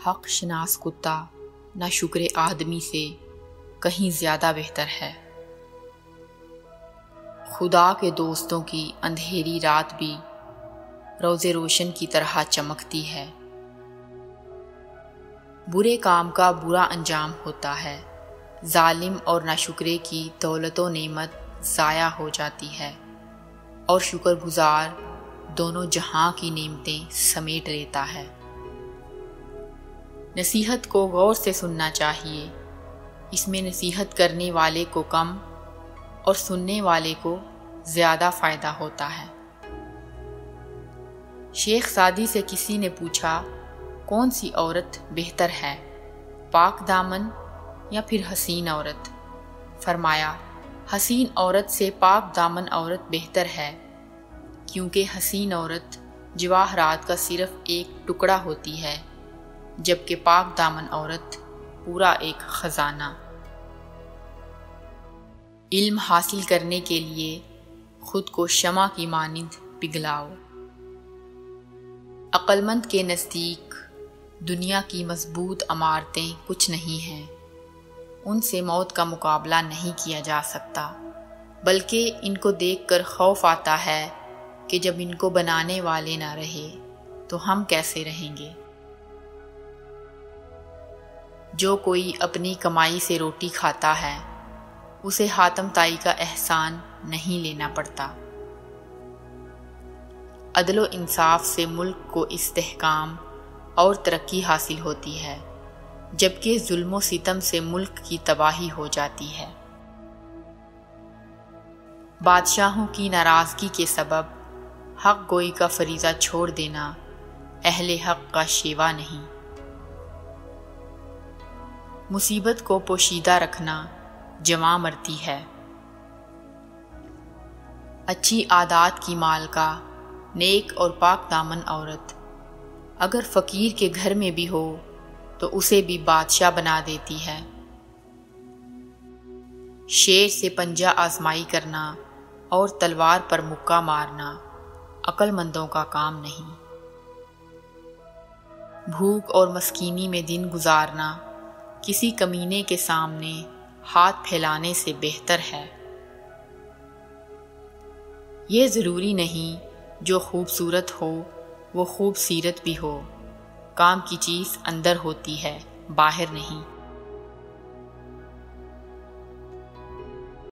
حق شناس کتا ناشکر آدمی سے کہیں زیادہ بہتر ہے۔ خدا کے دوستوں کی اندھیری رات بھی روز روشن کی طرح چمکتی ہے۔ برے کام کا برا انجام ہوتا ہے، ظالم اور ناشکرے کی دولت و نعمت ضائع ہو جاتی ہے، اور شکر گزار دونوں جہاں کی نعمتیں سمیٹ لیتا ہے۔ نصیحت کو غور سے سننا چاہیے، اس میں نصیحت کرنے والے کو کم اور سننے والے کو زیادہ فائدہ ہوتا ہے۔ شیخ سعدی سے کسی نے پوچھا کون سی عورت بہتر ہے، پاک دامن یا پھر حسین عورت؟ فرمایا حسین عورت سے پاک دامن عورت بہتر ہے، کیونکہ حسین عورت جواہرات کا صرف ایک ٹکڑا ہوتی ہے، جبکہ پاک دامن عورت پورا ایک خزانہ۔ علم حاصل کرنے کے لیے خود کو شمع کی مانند پگھلاؤ۔ عقل مند کے نزدیک دنیا کی مضبوط عمارتیں کچھ نہیں ہیں، ان سے موت کا مقابلہ نہیں کیا جا سکتا، بلکہ ان کو دیکھ کر خوف آتا ہے کہ جب ان کو بنانے والے نہ رہے تو ہم کیسے رہیں گے۔ جو کوئی اپنی کمائی سے روٹی کھاتا ہے اسے حاتم طائی کا احسان نہیں لینا پڑتا۔ عدل و انصاف سے ملک کو استحکام اور ترقی حاصل ہوتی ہے، جبکہ ظلم و ستم سے ملک کی تباہی ہو جاتی ہے۔ بادشاہوں کی ناراضگی کے سبب حق گوئی کا فریضہ چھوڑ دینا اہل حق کا شیوا نہیں۔ مصیبت کو پوشیدہ رکھنا جمع مرتی ہے۔ اچھی عادات کی مالکہ، نیک اور پاک دامن عورت اگر فقیر کے گھر میں بھی ہو تو اسے بھی بادشاہ بنا دیتی ہے۔ شیر سے پنجہ آزمائی کرنا اور تلوار پر مکہ مارنا عقل مندوں کا کام نہیں۔ بھوک اور مسکینی میں دن گزارنا کسی کمینے کے سامنے ہاتھ پھیلانے سے بہتر ہے۔ یہ ضروری نہیں جو خوبصورت ہو وہ خوب سیرت بھی ہو، کام کی چیز اندر ہوتی ہے، باہر نہیں۔